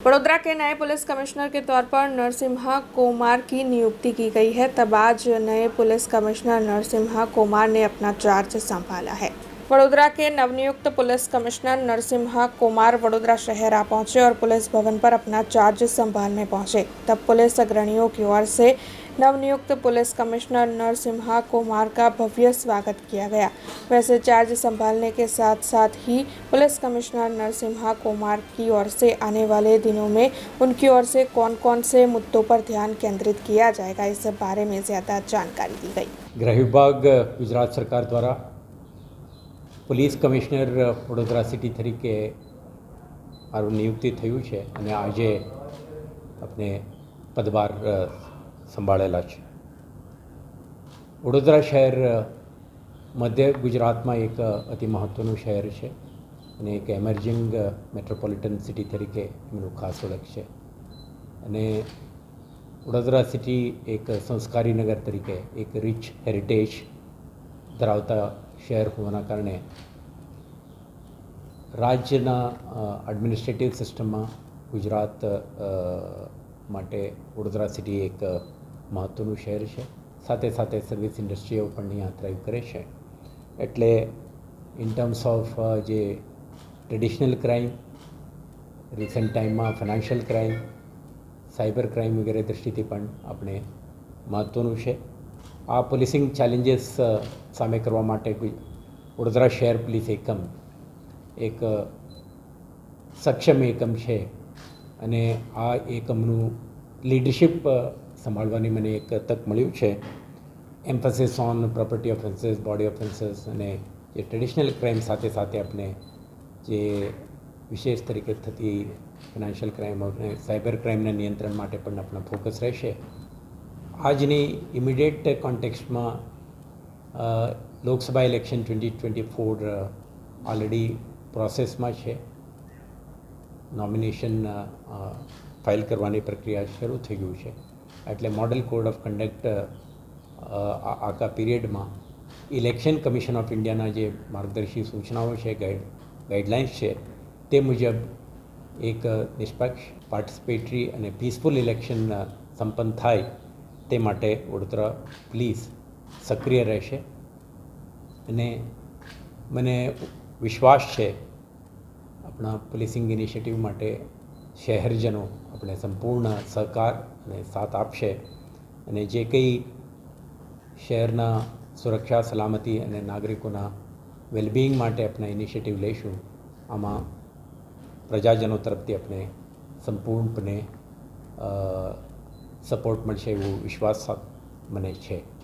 वडोदरा के नए police commissioner के तौर पर नरसिम्हा कोमार की नियुक्ति की गई है। तब आज नए पुलिस कमिश्नर नरसिम्हा कोमार ने अपना चार्ज संभाला है। वडोदरा के नवनियुक्त पुलिस कमिश्नर नरसिम्हा कोमार वडोदरा शहर आ पहुंचे और पुलिस भवन पर अपना चार्ज संभालने पहुंचे। तब पुलिस अग्रणियों की ओर से नवनियुक्त पुलिस कमिश्नर नरसिम्हा कोमार का भव्य स्वागत किया गया। वैसे चार्ज संभालने के साथ साथ ही पुलिस कमिश्नर नरसिम्हा कोमार की ओर से आने वाले दिनों में उनकी ओर से कौन कौन से मुद्दों पर ध्यान केंद्रित किया जाएगा, इस बारे में ज़्यादा जानकारी दी गई। गृह विभाग गुजरात सरकार द्वारा पुलिस कमिश्नर वडोदरा सिटी तरीके मारू नियुक्ति थयुं छे अने आजे अपने पदभार संभाळेला छे। वडोदरा शहर मध्य गुजरात में एक अति महत्वनुं शहर है અને એક એમર્જિંગ મેટ્રોપોલિટન સિટી તરીકે એમનું ખાસ ઓળખ છે અને વડોદરા સિટી એક સંસ્કારી નગર તરીકે એક રિચ હેરિટેજ ધરાવતા શહેર હોવાના કારણે રાજ્યના એડમિનિસ્ટ્રેટિવ સિસ્ટમમાં ગુજરાત માટે વડોદરા સિટી એક મહત્વનું શહેર છે। સાથે સાથે સર્વિસ ઇન્ડસ્ટ્રીઓ પણ અહીંયા થ્રાઇવ કરે છે। એટલે ઇન ટર્મ્સ ઓફ જે ट्रेडिशनल क्राइम, रिसेंट टाइम में फाइनेंशियल क्राइम, साइबर क्राइम वगैरह दृष्टि पण अपने महत्वनुं छे। आ पोलिसिंग चैलेंजीस सामे करवा माटे वडोदरा शहर पुलिस एकम एक सक्षम एकम है अने आ एकमनुं लीडरशिप संभाळवानी मने एक तक मळ्युं छे। एम्फसिस ऑन प्रॉपर्टी ऑफेन्सीस, बॉडी ऑफेन्सीस अने जे ट्रेडिशनल क्राइम साथे साथे अपने जे विशेष तरीके थती फाइनेंशियल क्राइम और साइबर क्राइम नियंत्रण माटे पण अपना फोकस रहेशे। आजनी इमीडिएट कॉन्टेक्स्ट में लोकसभा इलेक्शन 2024 ऑलरेडी प्रोसेस में है। नॉमिनेशन फाइल करवानी प्रक्रिया शुरू थई गई है। एटले मॉडल कोड ऑफ कंडक्ट आका पीरियड में इलेक्शन कमिशन ऑफ इंडिया जे मार्गदर्शी सूचनाओं है, गाइडलाइन्स है, ते मुजब एक निष्पक्ष, पार्टिसिपेटरी और पीसफुल इलेक्शन संपन्न थाय ते माटे वडोदरा पुलिस सक्रिय रहेशे। अने मने विश्वास है अपना पुलिसिंग इनिशिएटिव माटे शहरजनों अपने संपूर्ण सहकार अने साथ आपशे अने जे कई शहरना सुरक्षा सलामती अने नागरिकों वेलबीइंग माटे अपना इनिशिएटिव लेशुं। आमां प्रजाजनों तरफथी अपने संपूर्णपणे सपोर्ट मळशे एवो विश्वास मने छे।